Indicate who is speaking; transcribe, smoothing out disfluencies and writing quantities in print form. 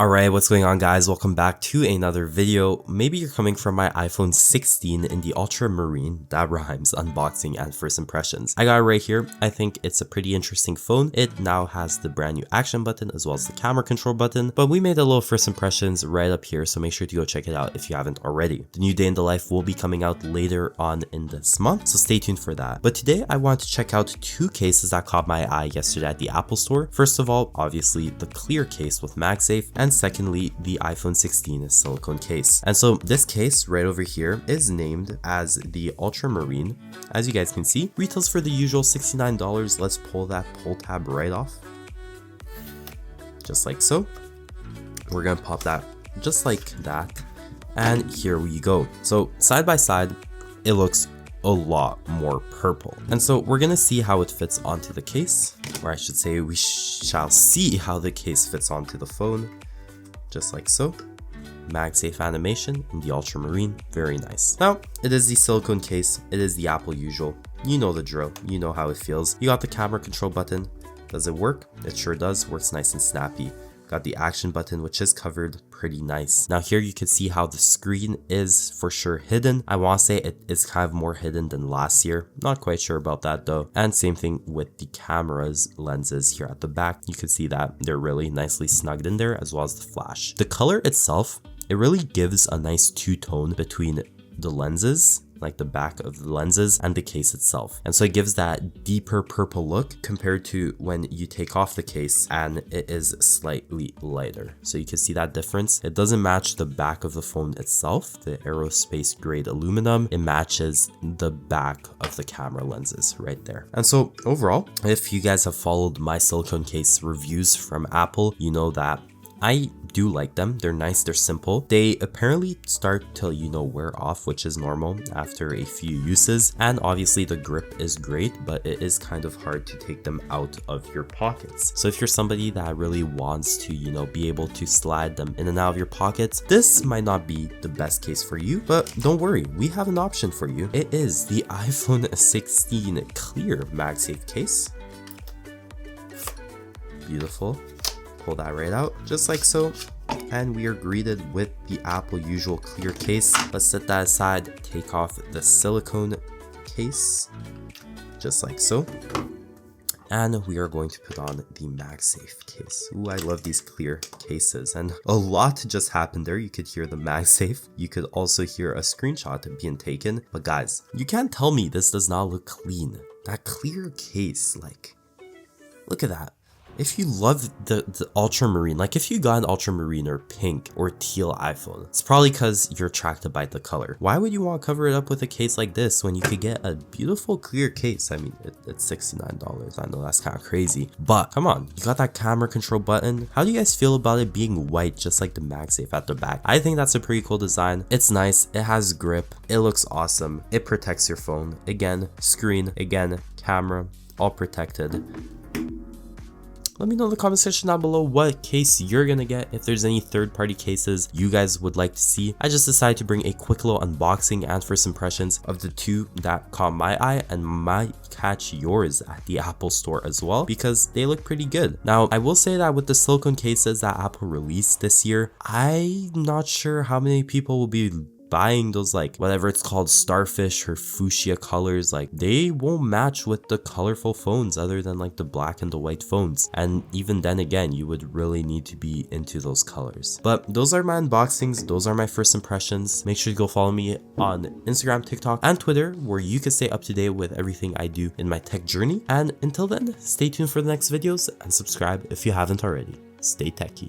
Speaker 1: Alright, what's going on guys? Welcome back to another video. Maybe you're coming from my iPhone 16 in the ultramarine, that rhymes, unboxing and first impressions. I got it right here. I think it's a pretty interesting phone. It now has the brand new action button as well as the camera control button, but we made a little first impressions right up here, so make sure to go check it out if you haven't already. The new day in the life will be coming out later on in this month, so stay tuned for that. But today I want to check out two cases that caught my eye yesterday at the Apple store. First of all, obviously the Clear case with MagSafe, and secondly, the iPhone 16 silicone case. And so this case right over here is named as the Ultramarine. As you guys can see, retails for the usual $69. Let's pull that pull tab right off. Just like so. We're gonna pop that just like that. And here we go. So side by side, it looks a lot more purple. And so we're gonna see how it fits onto the case, or I should say we shall see how the case fits onto the phone. Just like so. MagSafe animation in the ultramarine, very nice. Now, it is the silicone case, it is the Apple usual. You know the drill, you know how it feels. You got the camera control button. Does it work? It sure does, works nice and snappy. Got the action button, which is covered pretty nice. Now here you can see how the screen is for sure hidden. I want to say it is kind of more hidden than last year. Not quite sure about that though. And same thing with the camera's lenses here at the back. You can see that they're really nicely snugged in there, as well as the flash. The color itself, it really gives a nice two-tone between the lenses, like the back of the lenses, and the case itself. And so it gives that deeper purple look compared to when you take off the case and it is slightly lighter. So you can see that difference. It doesn't match the back of the phone itself, the aerospace grade aluminum. It matches the back of the camera lenses right there. And so overall, if you guys have followed my silicone case reviews from Apple, you know that I do like them. They're nice, they're simple. They apparently start to, wear off, which is normal after a few uses. And obviously the grip is great, but it is kind of hard to take them out of your pockets. So if you're somebody that really wants to, be able to slide them in and out of your pockets, this might not be the best case for you, but don't worry, we have an option for you. It is the iPhone 16 Clear MagSafe case. Beautiful. Pull that right out, just like so, and we are greeted with the Apple usual Clear case. Let's set that aside, take off the silicone case, just like so, and we are going to put on the MagSafe case. Ooh, I love these Clear cases, and a lot just happened there. You could hear the MagSafe, you could also hear a screenshot being taken, but guys, you can't tell me this does not look clean. That Clear case, like, look at that. If you love the ultramarine, like if you got an ultramarine or pink or teal iPhone, it's probably because you're attracted by the color. Why would you want to cover it up with a case like this when you could get a beautiful Clear case? I mean, it's $69. I know that's kind of crazy, but come on, you got that camera control button. How do you guys feel about it being white, just like the MagSafe at the back? I think that's a pretty cool design. It's nice. It has grip. It looks awesome. It protects your phone. Again, screen, again, camera, all protected. Let me know in the comment section down below what case you're gonna get, if there's any third-party cases you guys would like to see. I just decided to bring a quick little unboxing and first impressions of the two that caught my eye and might catch yours at the Apple store as well, because they look pretty good. Now, I will say that with the silicone cases that Apple released this year, I'm not sure how many people will be buying those, like, whatever it's called, starfish or fuchsia colors. Like, they won't match with the colorful phones other than like the black and the white phones, and even then again, you would really need to be into those colors. But those are my unboxings, those are my first impressions. Make sure to go follow me on Instagram, TikTok, and Twitter, where you can stay up to date with everything I do in my tech journey. And until then, stay tuned for the next videos and subscribe if you haven't already. Stay techie.